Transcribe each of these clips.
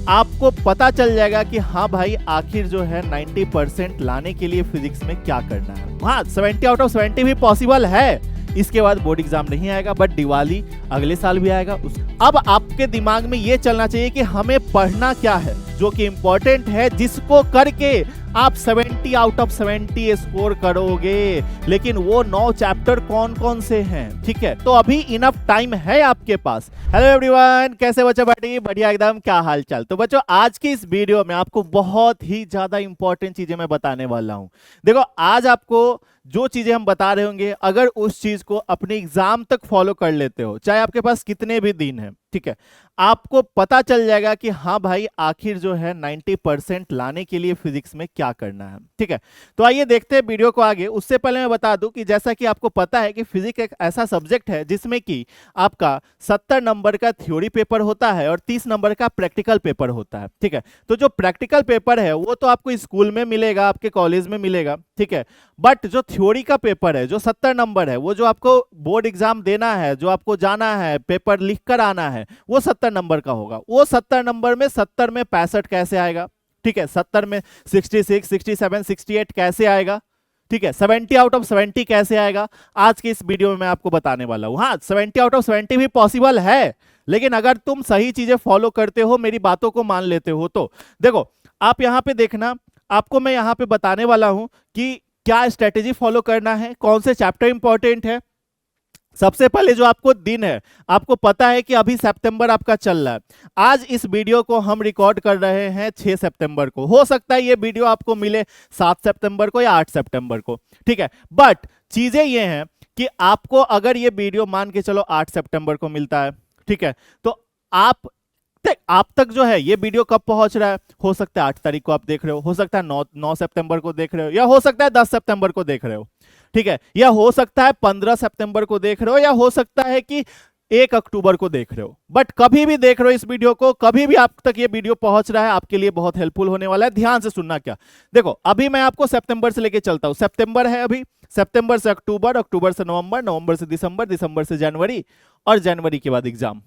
आपको पता चल जाएगा कि हाँ भाई आखिर जो है 90% लाने के लिए फिजिक्स में क्या करना है। हाँ 70 आउट ऑफ 70 भी पॉसिबल है। इसके बाद बोर्ड एग्जाम नहीं आएगा, बट दिवाली अगले साल भी आएगा। अब आपके दिमाग में ये चलना चाहिए कि हमें पढ़ना क्या है जो कि इंपॉर्टेंट है, जिसको करके आप 70 आउट ऑफ 70 स्कोर करोगे। लेकिन वो 9 चैप्टर कौन कौन से हैं, ठीक है? तो अभी इनफ टाइम है आपके पास। हेलो एवरीवन, कैसे बच्चों पार्टी? बढ़िया एकदम, क्या हाल चाल? तो बच्चों आज की इस वीडियो में आपको बहुत ही ज्यादा इंपॉर्टेंट चीजें मैं बताने वाला हूं। देखो आज आपको जो चीजें हम बता रहे होंगे, अगर उस चीज को अपने एग्जाम तक फॉलो कर लेते हो, चाहे आपके पास कितने भी दिन है, ठीक है, आपको पता चल जाएगा कि हाँ भाई आखिर जो है 90% लाने के लिए फिजिक्स में क्या करना है, ठीक है? तो आइए देखते हैं वीडियो को आगे। उससे पहले मैं बता दूं कि जैसा कि आपको पता है कि फिजिक्स एक ऐसा सब्जेक्ट है जिसमें कि आपका 70 नंबर का थ्योरी पेपर होता है और 30 नंबर का प्रैक्टिकल पेपर होता है, ठीक है? तो जो प्रैक्टिकल पेपर है वो तो आपको स्कूल में मिलेगा, आपके कॉलेज में मिलेगा, ठीक है? बट जो थ्योरी का पेपर है, जो 70 नंबर है, वो जो आपको बोर्ड एग्जाम देना है, जो आपको जाना है, पेपर लिख कर आना है, वो 70 नंबर का होगा। वो 70 नंबर में 70 में 65 कैसे आएगा, ठीक है? 70 में 66, 67, 68 कैसे आएगा, ठीक है? 70 आउट ऑफ 70 कैसे आएगा, आज की इस वीडियो में मैं आपको बताने वाला हूं। हाँ 70 आउट ऑफ 70 भी पॉसिबल है, लेकिन अगर तुम सही चीजें फॉलो करते हो, मेरी बातों को मान लेते हो, तो देखो आप यहां पे देखना, आपको मैं यहां पे बताने वाला हूं कि क्या स्ट्रेटेजी फॉलो करना है, कौन से चैप्टर इंपॉर्टेंट है। सबसे पहले जो आपको दिन है, आपको पता है कि अभी सितंबर आपका चल रहा है। आज इस वीडियो को हम रिकॉर्ड कर रहे हैं 6 सितंबर को। हो सकता है ये वीडियो आपको मिले 7 सितंबर को या 8 सितंबर को, ठीक है? बट चीजें ये हैं कि आपको अगर ये वीडियो मान के चलो 8 सितंबर को मिलता है, ठीक है, तो आप तक जो है ये वीडियो कब पहुंच रहा है? हो सकता है 8 तारीख को आप देख रहे हो सकता है 9 सितंबर को देख रहे हो, या हो सकता है 10 सितंबर को देख रहे हो, ठीक है? या हो सकता है 15 सितंबर को देख रहे हो, या हो सकता है कि 1 अक्टूबर को देख रहे हो। बट कभी भी देख रहे हो इस वीडियो को, कभी भी आप तक ये वीडियो पहुंच रहा है, आपके लिए बहुत हेल्पफुल होने वाला है। ध्यान से सुनना। क्या देखो, अभी मैं आपको सितंबर से लेके चलता हूं। सितंबर है अभी, सितंबर से अक्टूबर, अक्टूबर से नवंबर, नवंबर से दिसंबर, दिसंबर से जनवरी, और जनवरी के बाद एग्जाम।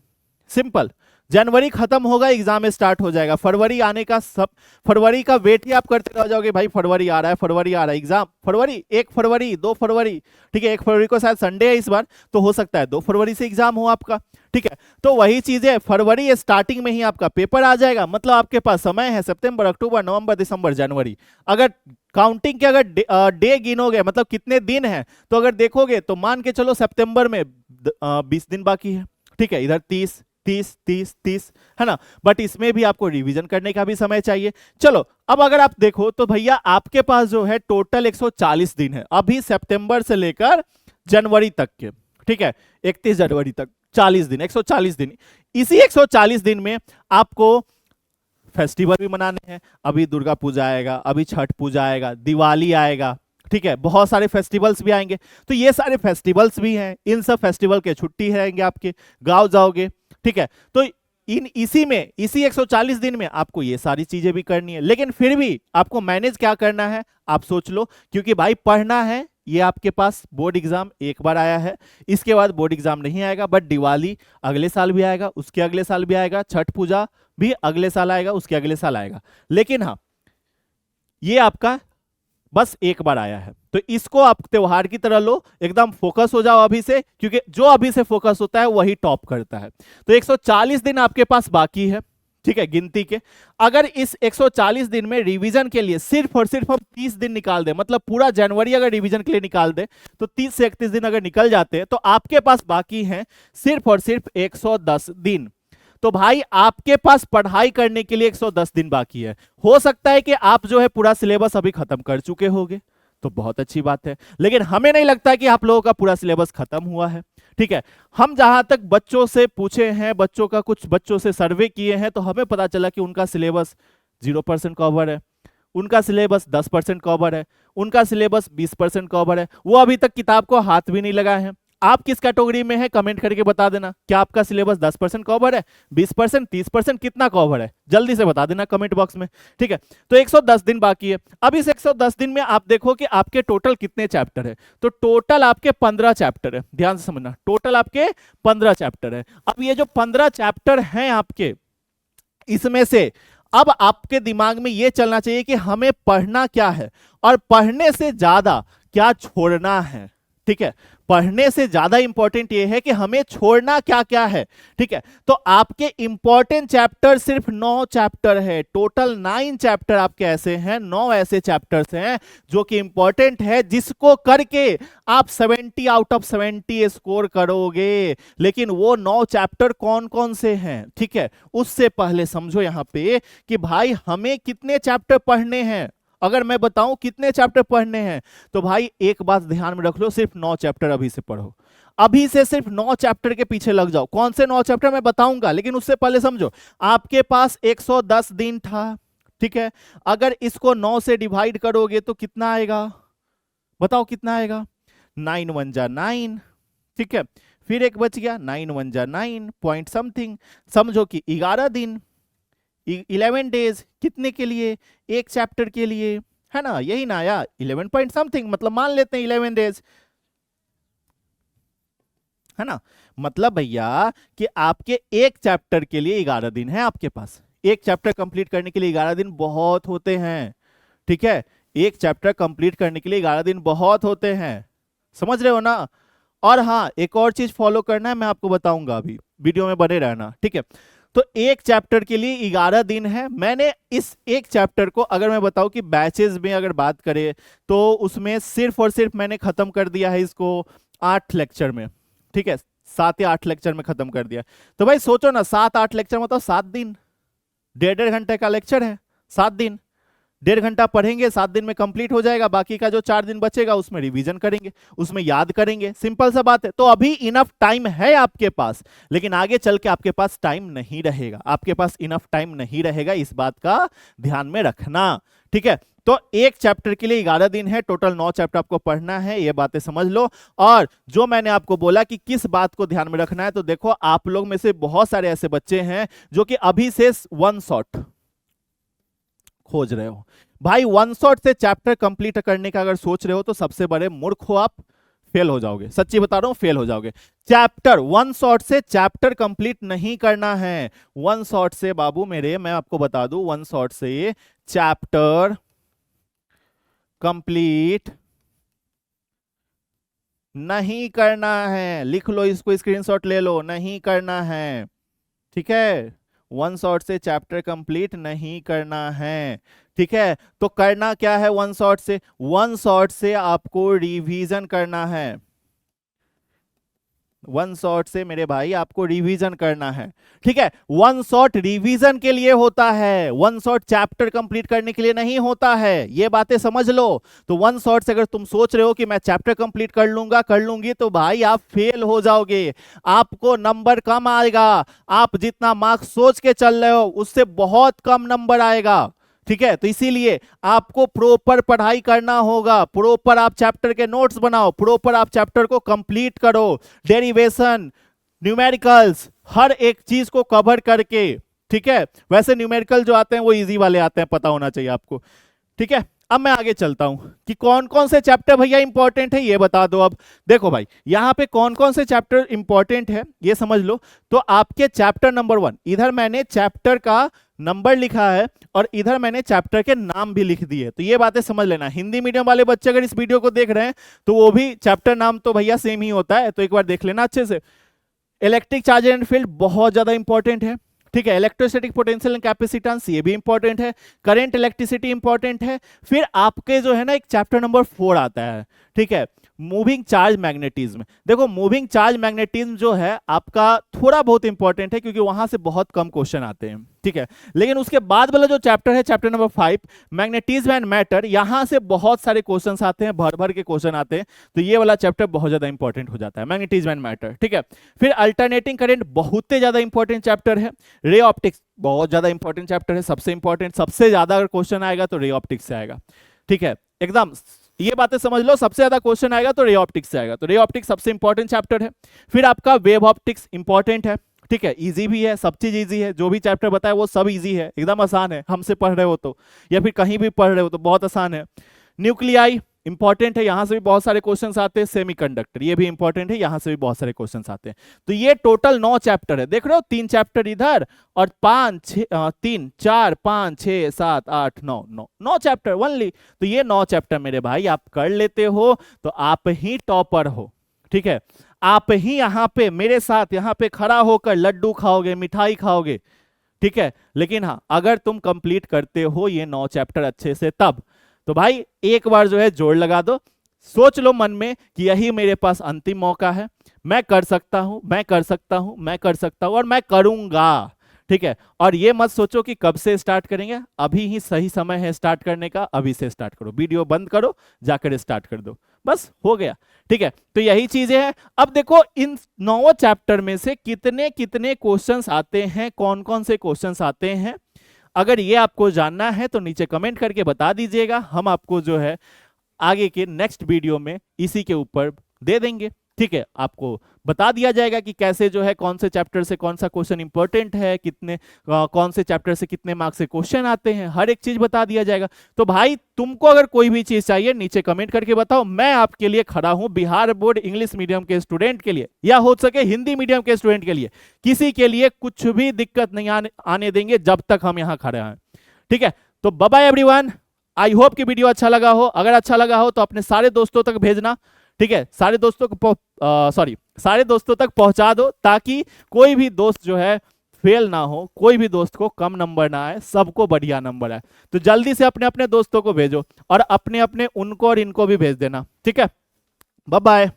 सिंपल। जनवरी खत्म होगा, एग्जाम स्टार्ट हो जाएगा। फरवरी आने का फरवरी का वेट ही आप करते रह जाओगे, भाई फरवरी आ रहा है, फरवरी आ रहा है, एग्जाम फरवरी, 1 फरवरी, 2 फरवरी, ठीक है? 1 फरवरी को शायद संडे है इस बार, तो हो सकता है 2 फरवरी से एग्जाम हो आपका, ठीक है? तो वही चीज है, फरवरी स्टार्टिंग में ही आपका पेपर आ जाएगा। मतलब आपके पास समय है सितंबर, अक्टूबर, नवंबर, दिसंबर, जनवरी। अगर काउंटिंग के अगर डे गिनोगे, मतलब कितने दिन है, तो अगर देखोगे तो मान के चलो सितंबर में 20 दिन बाकी है, ठीक है? इधर 30 30 30 30 है ना? बट इसमें भी आपको रिवीजन करने का भी समय चाहिए। चलो अब अगर आप देखो तो भैया आपके पास जो है टोटल 140 दिन है अभी, सितंबर से लेकर जनवरी तक के, ठीक है? 31 जनवरी तक 40 दिन, 140 दिन। इसी 140 दिन में आपको फेस्टिवल भी मनाने हैं। अभी दुर्गा पूजा आएगा, अभी छठ पूजा आएगा, दिवाली आएगा, ठीक है? बहुत सारे फेस्टिवल्स भी आएंगे। तो ये सारे फेस्टिवल्स भी हैं, इन सब फेस्टिवल के छुट्टी रहेंगे, आपके गांव जाओगे, ठीक है? तो इसी 140 दिन में आपको ये सारी चीजें भी करनी है। लेकिन फिर भी आपको मैनेज क्या करना है आप सोच लो, क्योंकि भाई पढ़ना है। ये आपके पास बोर्ड एग्जाम एक बार आया है, इसके बाद बोर्ड एग्जाम नहीं आएगा, बट दिवाली अगले साल भी आएगा, उसके अगले साल भी आएगा, छठ पूजा भी अगले साल आएगा, उसके अगले साल आएगा। लेकिन हाँ, ये आपका बस एक बार आया है, तो इसको आप त्योहार की तरह लो, एकदम फोकस हो जाओ अभी से, क्योंकि जो अभी से फोकस होता है वही टॉप करता है। तो 140 दिन आपके पास बाकी है, ठीक है, गिनती के। अगर इस 140 दिन में रिवीजन के लिए सिर्फ और सिर्फ हम 30 दिन निकाल दें, मतलब पूरा जनवरी अगर रिवीजन के लिए निकाल दें, तो 30 से 31 दिन अगर निकल जाते हैं, तो आपके पास बाकी हैं सिर्फ और सिर्फ 110 दिन। तो भाई आपके पास पढ़ाई करने के लिए 110 दिन बाकी है। हो सकता है कि आप जो है पूरा सिलेबस अभी खत्म कर चुके होंगे, तो बहुत अच्छी बात है, लेकिन हमें नहीं लगता कि आप लोगों का पूरा सिलेबस खत्म हुआ है, ठीक है? हम जहां तक बच्चों से पूछे हैं, कुछ बच्चों से सर्वे किए हैं, तो हमें पता चला कि उनका सिलेबस 0% कवर है, उनका सिलेबस 10% कवर है, उनका सिलेबस 20% कवर है। वो अभी तक किताब को हाथ भी नहीं लगाए हैं। आप किस कैटेगरी में है कमेंट करके बता देना। क्या आपका सिलेबस 10% कवर है, 20%, 30%, कितना कवर है? जल्दी से बता देना कमेंट बॉक्स में, ठीक है? तो 110 दिन बाकी है। अब इस 110 दिन में आप देखो कि आपके टोटल कितने चैप्टर है। तो टोटल आपके 15 चैप्टर है, ध्यान से समझना, टोटल आपके 15 चैप्टर है। अब ये जो 15 चैप्टर हैं आपके, इसमें से अब आपके दिमाग में यह चलना चाहिए कि हमें पढ़ना क्या है और पढ़ने से ज्यादा क्या छोड़ना है। ठीक है, पढ़ने से ज्यादा इंपॉर्टेंट ये है कि हमें छोड़ना क्या क्या है। ठीक है, तो आपके इंपॉर्टेंट चैप्टर सिर्फ 9 चैप्टर है, टोटल 9 चैप्टर आपके ऐसे हैं, 9 ऐसे चैप्टर्स हैं जो कि इंपॉर्टेंट है, जिसको करके आप 70 आउट ऑफ 70 स्कोर करोगे। लेकिन वो 9 चैप्टर कौन कौन से हैं? ठीक है, उससे पहले समझो यहां पे कि भाई हमें कितने चैप्टर पढ़ने हैं। अगर मैं बताऊं कितने चैप्टर पढ़ने हैं, तो भाई एक बात ध्यान में रख लो, सिर्फ 9 चैप्टर अभी से पढ़ो। अभी से सिर्फ 9 चैप्टर के पीछे लग जाओ। कौन से 9 चैप्टर मैं बताऊंगा, लेकिन उससे पहले समझो आपके पास 110 दिन था। ठीक है, अगर इसको 9 से डिवाइड करोगे तो कितना आएगा? बताओ कितना आएगा? 9 1 जा 9। ठीक है, फिर एक बच गया, 9 1 जा 9 पॉइंट समथिंग। समझो कि 11 दिन, 11 डेज। कितने के लिए? एक चैप्टर के लिए, है ना? यही ना यार, 11 पॉइंट समथिंग, मतलब मान लेते हैं 11 डेज, है ना? मतलब भैया कि आपके एक चैप्टर के लिए 11 दिन है आपके पास। एक चैप्टर कंप्लीट करने के लिए 11 दिन बहुत होते हैं। ठीक है, एक चैप्टर कंप्लीट करने के लिए 11 दिन बहुत होते हैं, समझ रहे हो ना? और हाँ, एक और चीज फॉलो करना है, मैं आपको बताऊंगा, अभी वीडियो में बने रहना। ठीक है, तो एक चैप्टर के लिए 11 दिन है। मैंने इस एक चैप्टर को, अगर मैं बताऊं कि बैचेस में अगर बात करें, तो उसमें सिर्फ और सिर्फ मैंने खत्म कर दिया है इसको 8 लेक्चर में। ठीक है, 7 या 8 लेक्चर में खत्म कर दिया। तो भाई सोचो ना, 7-8 लेक्चर मतलब 7 दिन, 1.5 घंटे का लेक्चर है, 7 दिन, 1.5 घंटा पढ़ेंगे, 7 दिन में कंप्लीट हो जाएगा। बाकी का जो 4 दिन बचेगा उसमें रिवीजन करेंगे, उसमें याद करेंगे। सिंपल सा बात है। तो अभी इनफ टाइम है आपके पास, लेकिन आगे चल के आपके पास टाइम नहीं रहेगा, आपके पास इनफ टाइम नहीं रहेगा, इस बात का ध्यान में रखना। ठीक है, तो एक चैप्टर के लिए 11 दिन है, टोटल 9 चैप्टर आपको पढ़ना है, ये बातें समझ लो। और जो मैंने आपको बोला कि किस बात को ध्यान में रखना है, तो देखो आप लोग में से बहुत सारे ऐसे बच्चे हैं जो कि अभी से वन शॉट खोज रहे हो। भाई वन शॉट से चैप्टर कंप्लीट करने का अगर सोच रहे हो तो सबसे बड़े मूर्ख हो आप, फेल हो जाओगे, सच्ची बता रहा हूं, फेल हो जाओगे। चैप्टर वन शॉट से चैप्टर कंप्लीट नहीं करना है। वन शॉट से बाबू मेरे, मैं आपको बता दूं, वन शॉट से चैप्टर कंप्लीट नहीं करना है। लिख लो इसको, स्क्रीनशॉट ले लो, नहीं करना है। ठीक है, वन शॉट से चैप्टर कंप्लीट नहीं करना है। ठीक है, तो करना क्या है वन शॉट से? वन शॉट से आपको रिवीजन करना है। वन शॉट से मेरे भाई आपको रिवीजन करना है। ठीक है, वन शॉट रिवीजन के लिए होता है, वन शॉट चैप्टर कंप्लीट करने के लिए नहीं होता है, ये बातें समझ लो। तो वन शॉट से अगर तुम सोच रहे हो कि मैं चैप्टर कंप्लीट कर लूंगा, कर लूंगी, तो भाई आप फेल हो जाओगे, आपको नंबर कम आएगा। आप जितना मार्क्स सोच के चल रहे हो उससे बहुत कम नंबर आएगा। ठीक है, तो इसीलिए आपको प्रॉपर पढ़ाई करना होगा, प्रॉपर आप चैप्टर के नोट्स बनाओ, प्रॉपर आप चैप्टर को कंप्लीट करो, डेरिवेशन, न्यूमेरिकल्स, हर एक चीज को कवर करके। ठीक है, वैसे न्यूमेरिकल जो आते हैं वो इजी वाले आते हैं, पता होना चाहिए आपको। ठीक है, अब मैं आगे चलता हूं कि कौन कौन से चैप्टर भैया इंपॉर्टेंट है ये बता दो। अब देखो भाई, यहां पे कौन कौन से चैप्टर इंपॉर्टेंट है ये समझ लो। तो आपके चैप्टर नंबर 1, इधर मैंने चैप्टर का नंबर लिखा है और इधर मैंने चैप्टर के नाम भी लिख दिए, तो ये बातें समझ लेना। हिंदी मीडियम वाले बच्चे अगर इस वीडियो को देख रहे हैं तो वो भी चैप्टर नाम तो भैया सेम ही होता है, तो एक बार देख लेना अच्छे से। इलेक्ट्रिक चार्ज एंड फील्ड बहुत ज्यादा इंपॉर्टेंट है। ठीक है, इलेक्ट्रोस्टैटिक पोटेंशियल एंड कैपेसिटेंस ये भी इंपॉर्टेंट है। करंट इलेक्ट्रिसिटी इंपॉर्टेंट है। फिर आपके जो है ना एक चैप्टर नंबर 4 आता है। ठीक है, मूविंग चार्ज मैग्नेटिज्म। देखो मूविंग चार्ज मैग्नेटिज्म जो है आपका थोड़ा बहुत इंपॉर्टेंट है, क्योंकि वहां से बहुत कम क्वेश्चन आते हैं। ठीक है, लेकिन उसके बाद वाला जो चैप्टर है, chapter number 5, magnetism and matter, यहां से बहुत सारे क्वेश्चंस आते हैं, भर भर के क्वेश्चन आते हैं, तो ये वाला चैप्टर बहुत ज्यादा इंपॉर्टेंट हो जाता है, मैग्नेटिज्म एंड मैटर। ठीक है, फिर अल्टरनेटिंग करंट बहुत ज्यादा इंपॉर्टेंट चैप्टर है। रे ऑप्टिक्स बहुत ज्यादा इंपॉर्टेंट चैप्टर है, सबसे इंपॉर्टेंट, सबसे ज्यादा अगर क्वेश्चन आएगा तो रे ऑप्टिक्स से आएगा। ठीक है, एकदम ये बातें समझ लो, सबसे ज्यादा क्वेश्चन आएगा तो रे ऑप्टिक्स से आएगा, तो रे ऑप्टिक्स सबसे इंपॉर्टेंट चैप्टर है। फिर आपका वेव ऑप्टिक्स इंपॉर्टेंट है। ठीक है, इजी भी है, सब चीज इजी है, जो भी चैप्टर बताया वो सब इजी है, एकदम आसान है, हमसे पढ़ रहे हो तो या फिर कहीं भी पढ़ रहे हो तो बहुत आसान है। न्यूक्लियाई इंपॉर्टेंट है, यहां से भी बहुत सारे क्वेश्चंस आते हैं। सेमीकंडक्टर ये भी इंपॉर्टेंट है, यहां से भी बहुत सारे क्वेश्चंस आते हैं। तो ये टोटल 9 चैप्टर है, देख रहे हो, 3 चैप्टर इधर और 3 4 5 6 7 8 9 9 चैप्टर ओनली। तो ये 9 चैप्टर मेरे भाई आप कर लेते हो तो आप ही टॉपर हो, ठीक है। आप ही यहाँ पे मेरे साथ यहाँ पे खड़ा होकर लड्डू खाओगे, मिठाई खाओगे, ठीक है। लेकिन हाँ, अगर तुम कंप्लीट करते हो ये 9 चैप्टर अच्छे से तब, तो भाई एक बार जो है जोड़ लगा दो, सोच लो मन में कि यही मेरे पास अंतिम मौका है, मैं कर सकता हूं, मैं कर सकता हूं, मैं कर सकता हूं और मैं करूंगा, ठीक है। और ये मत सोचो कि कब से स्टार्ट करेंगे, अभी ही सही समय है स्टार्ट करने का, अभी से स्टार्ट करो, वीडियो बंद करो, जाकर स्टार्ट कर दो, बस हो गया, ठीक है। तो यही चीजें हैं। अब देखो इन 9 चैप्टर में से कितने कितने क्वेश्चंस आते हैं, कौन कौन से क्वेश्चंस आते हैं, अगर ये आपको जानना है तो नीचे कमेंट करके बता दीजिएगा, हम आपको जो है आगे के नेक्स्ट वीडियो में इसी के ऊपर दे देंगे, ठीक है। आपको बता दिया जाएगा कि कैसे जो है कौन से चैप्टर से कौन सा क्वेश्चन इंपॉर्टेंट है, कितने कौन से चैप्टर से कितने मार्क्स से क्वेश्चन आते हैं, हर एक चीज बता दिया जाएगा। तो भाई तुमको अगर कोई भी चीज चाहिए नीचे कमेंट करके बताओ, मैं आपके लिए खड़ा हूं, बिहार बोर्ड इंग्लिश मीडियम के स्टूडेंट के लिए या हो सके हिंदी मीडियम के स्टूडेंट के लिए, किसी के लिए कुछ भी दिक्कत नहीं आने देंगे जब तक हम यहाँ खड़े हैं, ठीक है। तो bye bye everyone, I hope कि वीडियो अच्छा लगा हो, अगर अच्छा लगा हो तो अपने सारे दोस्तों तक भेजना, ठीक है, सारे दोस्तों को सारे दोस्तों तक पहुंचा दो, ताकि कोई भी दोस्त जो है फेल ना हो, कोई भी दोस्त को कम नंबर ना आए, सबको बढ़िया नंबर आए। तो जल्दी से अपने अपने दोस्तों को भेजो और अपने अपने उनको और इनको भी भेज देना, ठीक है। Bye bye.